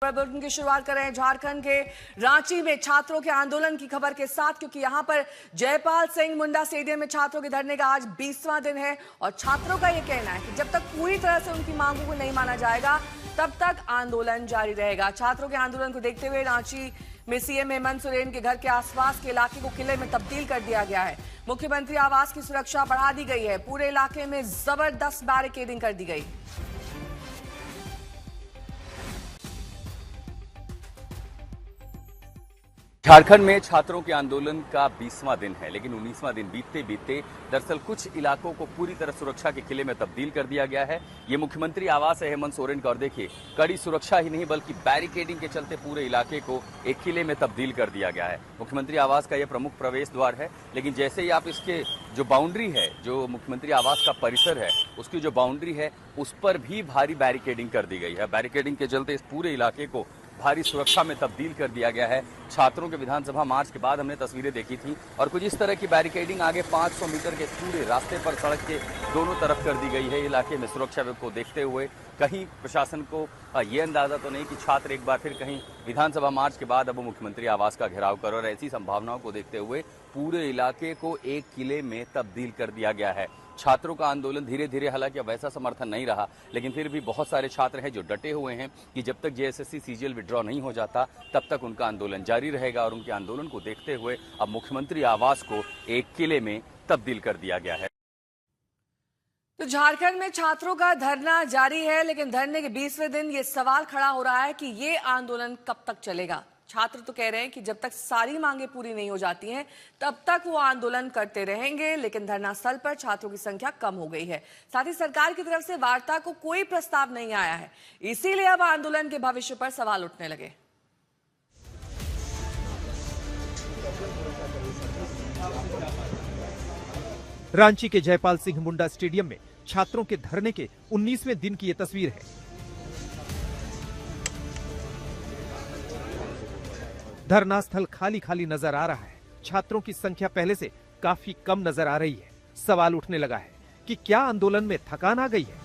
Bulletin की शुरुआत कर रहे हैं झारखंड के रांची में छात्रों के आंदोलन की खबर के साथ, क्योंकि यहां पर जयपाल सिंह मुंडा स्टेडियम में छात्रों के धरने का आज 20वां दिन है और छात्रों का यह कहना है कि जब तक पूरी तरह से उनकी मांगों को नहीं माना जाएगा तब तक आंदोलन जारी रहेगा। छात्रों के आंदोलन को देखते हुए रांची में सीएम हेमंत सोरेन के घर के आसपास के इलाके को किले में तब्दील कर दिया गया है। मुख्यमंत्री आवास की सुरक्षा बढ़ा दी गई है। पूरे इलाके में जबरदस्त बैरिकेडिंग कर दी गई। झारखंड में छात्रों के आंदोलन का 20वां दिन है, लेकिन 19वां दिन बीतते बीतते दरअसल कुछ इलाकों को पूरी तरह सुरक्षा के किले में तब्दील कर दिया गया है। ये मुख्यमंत्री आवास है हेमंत सोरेन का, और देखिए कड़ी सुरक्षा ही नहीं बल्कि बैरिकेडिंग के चलते पूरे इलाके को एक किले में तब्दील कर दिया गया है। मुख्यमंत्री आवास का यह प्रमुख प्रवेश द्वार है, लेकिन जैसे ही आप इसके जो बाउंड्री है, जो मुख्यमंत्री आवास का परिसर है, उसकी जो बाउंड्री है उस पर भी भारी बैरिकेडिंग कर दी गई है। बैरिकेडिंग के चलते इस पूरे इलाके को भारी सुरक्षा में तब्दील कर दिया गया है। छात्रों के विधानसभा मार्च के बाद हमने तस्वीरें देखी थी और कुछ इस तरह की बैरिकेडिंग आगे 500 मीटर के पूरे रास्ते पर सड़क के दोनों तरफ कर दी गई है। इलाके में सुरक्षा को देखते हुए कहीं प्रशासन को ये अंदाजा तो नहीं कि छात्र एक बार फिर कहीं विधानसभा मार्च के बाद अब मुख्यमंत्री आवास का घेराव कर, और ऐसी संभावनाओं को देखते हुए पूरे इलाके को एक किले में तब्दील कर दिया गया है। छात्रों का आंदोलन धीरे धीरे, हालांकि अब वैसा समर्थन नहीं रहा, लेकिन फिर भी बहुत सारे छात्र हैं जो डटे हुए हैं कि जब तक जेएसएससी सीजीएल विड्रॉ नहीं हो जाता तब तक उनका आंदोलन जारी रहेगा, और उनके आंदोलन को देखते हुए अब मुख्यमंत्री आवास को एक किले में तब्दील कर दिया गया है। तो झारखंड में छात्रों का धरना जारी है, लेकिन धरने के 20वें दिन ये सवाल खड़ा हो रहा है कि ये आंदोलन कब तक चलेगा। छात्र तो कह रहे हैं कि जब तक सारी मांगे पूरी नहीं हो जाती हैं तब तक वो आंदोलन करते रहेंगे, लेकिन धरना स्थल पर छात्रों की संख्या कम हो गई है। साथ ही सरकार की तरफ से वार्ता को कोई प्रस्ताव नहीं आया है, इसीलिए अब आंदोलन के भविष्य पर सवाल उठने लगे। रांची के जयपाल सिंह मुंडा स्टेडियम में छात्रों के धरने के 19वें दिन की ये तस्वीर है। धरना स्थल खाली खाली नजर आ रहा है। छात्रों की संख्या पहले से काफी कम नजर आ रही है। सवाल उठने लगा है कि क्या आंदोलन में थकान आ गई है।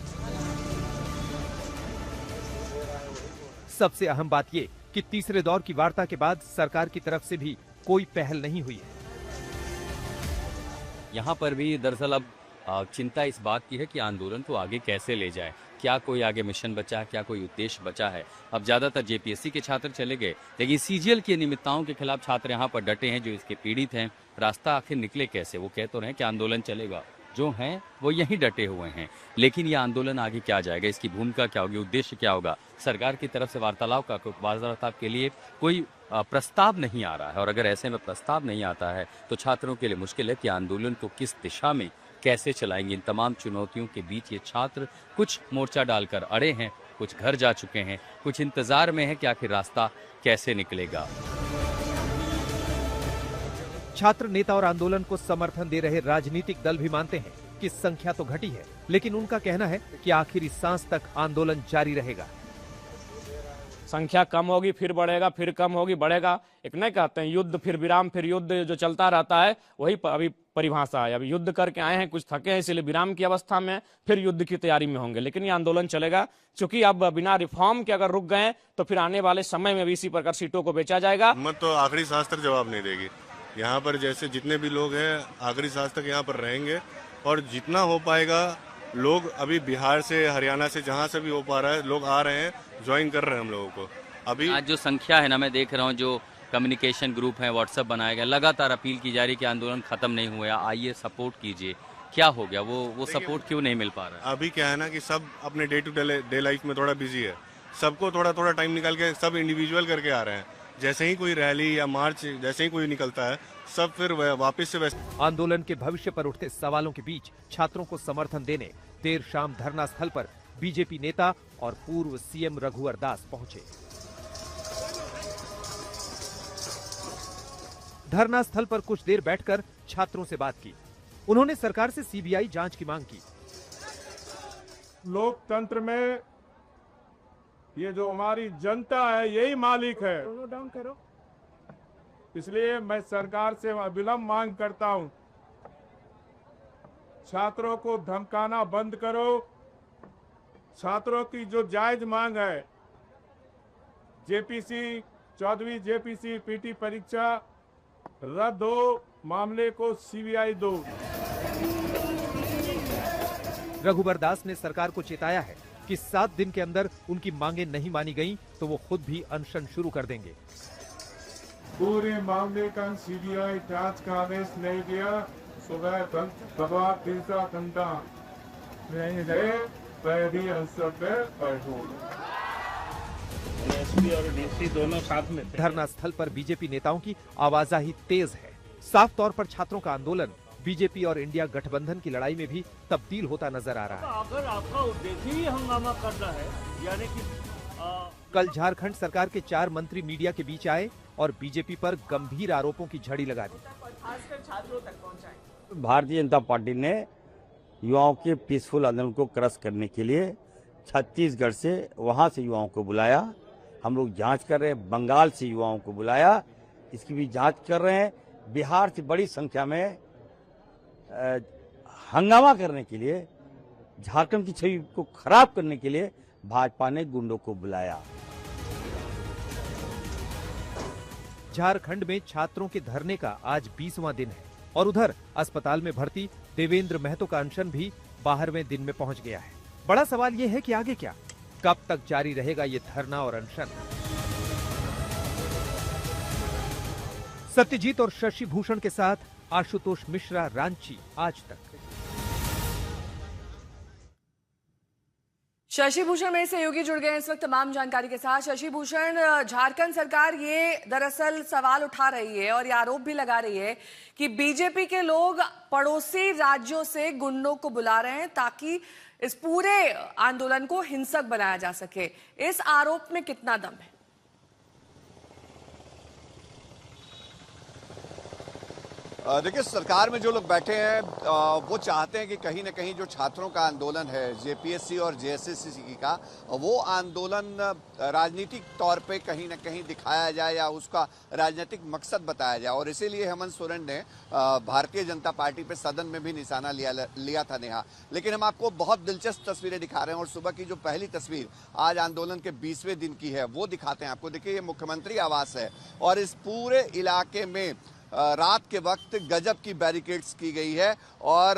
सबसे अहम बात ये कि तीसरे दौर की वार्ता के बाद सरकार की तरफ से भी कोई पहल नहीं हुई है। यहाँ पर भी दरअसल अब चिंता इस बात की है कि आंदोलन को आगे कैसे ले जाए, क्या कोई आगे मिशन बचा है, क्या कोई उद्देश्य बचा है। अब ज्यादातर जेपीएससी के छात्र चले गए, लेकिन सीजीएल की अनियमितताओं के खिलाफ छात्र यहाँ पर डटे हैं जो इसके पीड़ित हैं। रास्ता आखिर निकले कैसे? वो कह तो रहे हैं कि आंदोलन चलेगा, जो हैं वो यहीं डटे हुए हैं, लेकिन ये आंदोलन आगे क्या जाएगा, इसकी भूमिका क्या होगी, उद्देश्य क्या होगा। सरकार की तरफ से वार्तालाप के लिए कोई प्रस्ताव नहीं आ रहा है, और अगर ऐसे में प्रस्ताव नहीं आता है तो छात्रों के लिए मुश्किल है कि आंदोलन को किस दिशा में कैसे चलाएंगे। इन तमाम चुनौतियों के बीच ये छात्र कुछ मोर्चा डालकर अड़े हैं, कुछ घर जा चुके हैं, कुछ इंतजार में है कि आखिर रास्ता कैसे निकलेगा। छात्र नेता और आंदोलन को समर्थन दे रहे राजनीतिक दल भी मानते हैं कि संख्या तो घटी है, लेकिन उनका कहना है कि आखिरी सांस तक आंदोलन जारी रहेगा। संख्या कम होगी फिर बढ़ेगा, फिर कम होगी बढ़ेगा। एक नहीं कहते हैं युद्ध फिर विराम फिर युद्ध, जो चलता रहता है वही अभी परिभाषा है। अभी युद्ध करके आए हैं, कुछ थके हैं, इसलिए विराम की अवस्था में, फिर युद्ध की तैयारी में होंगे, लेकिन ये आंदोलन चलेगा। क्योंकि अब बिना रिफॉर्म के अगर रुक गए तो फिर आने वाले समय में भी इसी प्रकार सीटों को बेचा जाएगा। मत तो आखिरी सांस तक जवाब नहीं देगी। यहाँ पर जैसे जितने भी लोग हैं आखिरी सांस तक यहाँ पर रहेंगे, और जितना हो पाएगा लोग अभी बिहार से, हरियाणा से, जहाँ से भी हो पा रहा है लोग आ रहे हैं, ज्वाइन कर रहे हैं हम लोगों को। अभी आज जो संख्या है ना, मैं देख रहा हूँ जो कम्युनिकेशन ग्रुप है, व्हाट्सएप बनाया गया, लगातार अपील की जा रही कि आंदोलन खत्म नहीं हुआ, आइए सपोर्ट कीजिए। क्या हो गया, वो सपोर्ट क्यों नहीं मिल पा रहा है? अभी क्या है ना कि सब अपने डे टू डे लाइफ में थोड़ा बिजी है, सबको थोड़ा थोड़ा टाइम निकाल के सब इंडिविजुअल करके आ रहे हैं। जैसे ही कोई रैली या मार्च जैसे ही कोई निकलता है सब फिर वापस से आंदोलन के भविष्य पर उठते सवालों के बीच छात्रों को समर्थन देने देर शाम धरना स्थल पर बीजेपी नेता और पूर्व सीएम रघुवर दास पहुंचे। धरना स्थल पर कुछ देर बैठकर छात्रों से बात की। उन्होंने सरकार से सीबीआई जांच की मांग की। लोकतंत्र में ये जो हमारी जनता है यही मालिक है, डाउन करो। इसलिए मैं सरकार से अविलंब मांग करता हूं, छात्रों को धमकाना बंद करो। छात्रों की जो जायज मांग है जेपीसी 14वीं जेपीसी पीटी परीक्षा रद्द हो, मामले को सीबीआई दो। रघुबर दास ने सरकार को चेताया है कि 7 दिन के अंदर उनकी मांगे नहीं मानी गईं तो वो खुद भी अनशन शुरू कर देंगे। पूरे मामले का सीबीआई जांच का आदेश नहीं दिया, सुबह सवा 3 घंटा नहीं गए, पहली अंसर पे बैठो। एसपी और डीसी दोनों साथ में थे। धरना स्थल पर बीजेपी नेताओं की आवाजाही तेज है। साफ तौर पर छात्रों का आंदोलन बीजेपी और इंडिया गठबंधन की लड़ाई में भी तब्दील होता नजर आ रहा है। अगर आपका उद्देश्य ही हंगामा करना है, यानी कि कल झारखंड सरकार के 4 मंत्री मीडिया के बीच आए और बीजेपी पर गंभीर आरोपों की झड़ी लगा दी। भारतीय जनता पार्टी ने युवाओं के पीसफुल आंदोलन को क्रश करने के लिए छत्तीसगढ़ से वहां से युवाओं को बुलाया। हम लोग जांच कर रहे हैं। बंगाल से युवाओं को बुलाया, इसकी भी जांच कर रहे हैं। बिहार से बड़ी संख्या में हंगामा करने के लिए, झारखंड की छवि को खराब करने के लिए भाजपा ने गुंडों को बुलाया। झारखंड में छात्रों के धरने का आज 20वां दिन है और उधर अस्पताल में भर्ती देवेंद्र महतो का अनशन भी 12वें दिन में पहुंच गया है। बड़ा सवाल यह है कि आगे क्या, कब तक जारी रहेगा ये धरना और अनशन। सत्यजीत और शशि भूषण के साथ आशुतोष मिश्रा, रांची, आज तक। शशि भूषण मेरे सहयोगी जुड़ गए इस वक्त तमाम जानकारी के साथ। शशि भूषण, झारखंड सरकार ये दरअसल सवाल उठा रही है और ये आरोप भी लगा रही है कि बीजेपी के लोग पड़ोसी राज्यों से गुंडों को बुला रहे हैं ताकि इस पूरे आंदोलन को हिंसक बनाया जा सके। इस आरोप में कितना दम है? देखिए, सरकार में जो लोग बैठे हैं वो चाहते हैं कि कहीं ना कहीं जो छात्रों का आंदोलन है जेपीएससी और जेएसएससी का, वो आंदोलन राजनीतिक तौर पे कहीं ना कहीं दिखाया जाए या उसका राजनीतिक मकसद बताया जाए। और इसीलिए हेमंत सोरेन ने भारतीय जनता पार्टी पे सदन में भी निशाना लिया था नेहा। लेकिन हम आपको बहुत दिलचस्प तस्वीरें दिखा रहे हैं और सुबह की जो पहली तस्वीर आज आंदोलन के 20वें दिन की है वो दिखाते हैं आपको। देखिए, ये मुख्यमंत्री आवास है और इस पूरे इलाके में रात के वक्त गजब की बैरिकेड्स की गई है और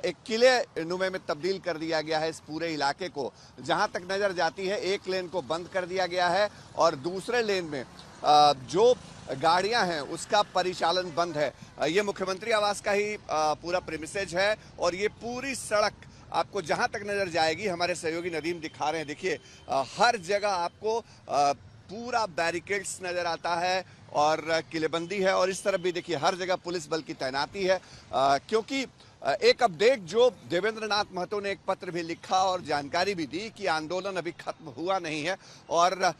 एक किले नुमे में तब्दील कर दिया गया है इस पूरे इलाके को। जहां तक नजर जाती है एक लेन को बंद कर दिया गया है और दूसरे लेन में जो गाड़ियां हैं उसका परिचालन बंद है। ये मुख्यमंत्री आवास का ही पूरा प्रेमिसेज है और ये पूरी सड़क आपको जहां तक नजर जाएगी, हमारे सहयोगी नदीम दिखा रहे हैं। देखिए, हर जगह आपको पूरा बैरिकेड्स नजर आता है और किलेबंदी है और इस तरफ भी देखिए हर जगह पुलिस बल की तैनाती है। क्योंकि एक अपडेट जो देवेंद्र नाथ महतो ने एक पत्र भी लिखा और जानकारी भी दी कि आंदोलन अभी खत्म हुआ नहीं है और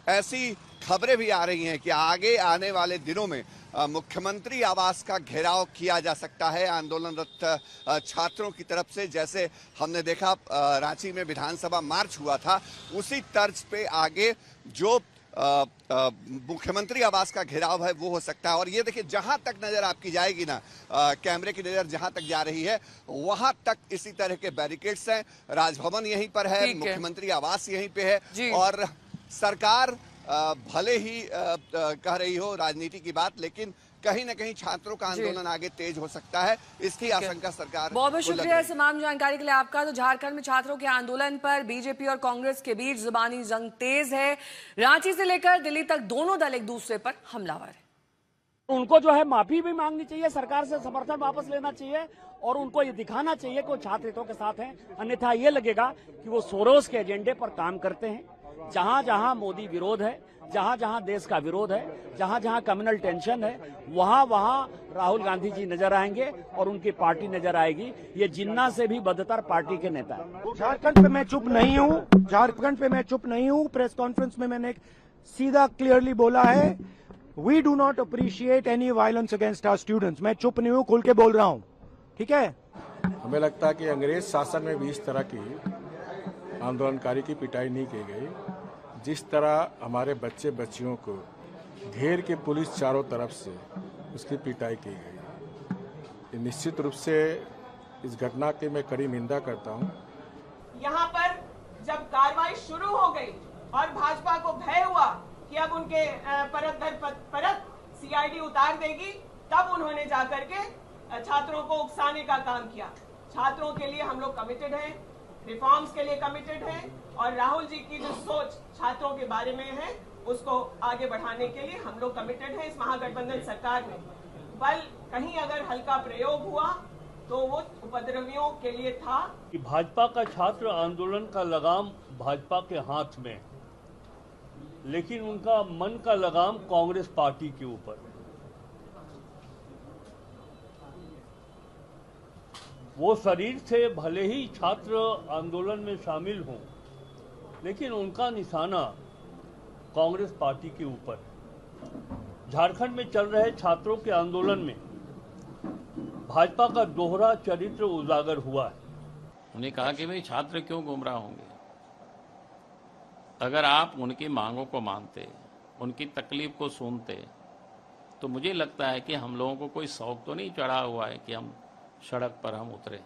ऐसी खबरें भी आ रही हैं कि आगे आने वाले दिनों में मुख्यमंत्री आवास का घेराव किया जा सकता है आंदोलनरत छात्रों की तरफ से। जैसे हमने देखा रांची में विधानसभा मार्च हुआ था, उसी तर्ज पे आगे जो मुख्यमंत्री आवास का घेराव है वो हो सकता है। और ये देखिए, जहां तक नजर आपकी जाएगी ना, कैमरे की नजर जहां तक जा रही है वहां तक इसी तरह के बैरिकेड्स हैं। राजभवन यहीं पर है, मुख्यमंत्री आवास यहीं पे है और सरकार भले ही कह रही हो राजनीति की बात, लेकिन कहीं ना कहीं छात्रों का आंदोलन आगे तेज हो सकता है, इसकी आशंका सरकार। बहुत बहुत शुक्रिया इस तमाम जानकारी के लिए आपका। तो झारखंड में छात्रों के आंदोलन पर बीजेपी और कांग्रेस के बीच जुबानी जंग तेज है। रांची से लेकर दिल्ली तक दोनों दल एक दूसरे पर हमलावर है। उनको जो है माफी भी मांगनी चाहिए, सरकार से समर्थन वापस लेना चाहिए और उनको ये दिखाना चाहिए कि वो छात्र हितों के साथ हैं। अन्यथा ये लगेगा कि वो सोरोस के एजेंडे पर काम करते हैं। जहां जहां मोदी विरोध है, जहां जहां देश का विरोध है, जहां जहां कम्युनल टेंशन है, वहां वहां राहुल गांधी जी नजर आएंगे और उनकी पार्टी नजर आएगी। ये जिन्ना से भी बदतर पार्टी के नेता है। झारखंड पे मैं चुप नहीं हूं, झारखंड पे मैं चुप नहीं हूं। प्रेस कॉन्फ्रेंस में मैंने सीधा क्लियरली बोला है, we do not appreciate any violence against our students. मैं चुप नहीं हूं, खुल के बोल रहा हूं, ठीक है। हमें लगता है कि अंग्रेज शासन में भी इस तरह की आंदोलनकारी की पिटाई नहीं की गई। जिस तरह हमारे बच्चे बच्चियों को घेर के पुलिस चारों तरफ से उसकी पिटाई की गई, निश्चित रूप से इस घटना की मैं कड़ी निंदा करता हूं। यहाँ पर जब कार्रवाई शुरू हो गई और भाजपा को भय हुआ कि अब उनके परत दर परत सीआईडी उतार देगी, तब उन्होंने जाकर के छात्रों को उकसाने का काम किया। छात्रों के लिए हम लोग कमिटेड हैं, रिफॉर्म्स के लिए कमिटेड हैं और राहुल जी की जो सोच छात्रों के बारे में है उसको आगे बढ़ाने के लिए हम लोग कमिटेड हैं। इस महागठबंधन सरकार में बल कहीं अगर हल्का प्रयोग हुआ तो वो उपद्रवियों के लिए था। कि भाजपा का छात्र आंदोलन का लगाम भाजपा के हाथ में, लेकिन उनका मन का लगाम कांग्रेस पार्टी के ऊपर। वो शरीर से भले ही छात्र आंदोलन में शामिल हों, लेकिन उनका निशाना कांग्रेस पार्टी के ऊपर। झारखंड में चल रहे छात्रों के आंदोलन में भाजपा का दोहरा चरित्र उजागर हुआ है। उन्हें कहा कि भाई छात्र क्यों गुमराह होंगे, अगर आप उनकी मांगों को मानते, उनकी तकलीफ को सुनते, तो मुझे लगता है कि हम लोगों को कोई शौक तो नहीं चढ़ा हुआ है कि हम सड़क पर हम उतरे।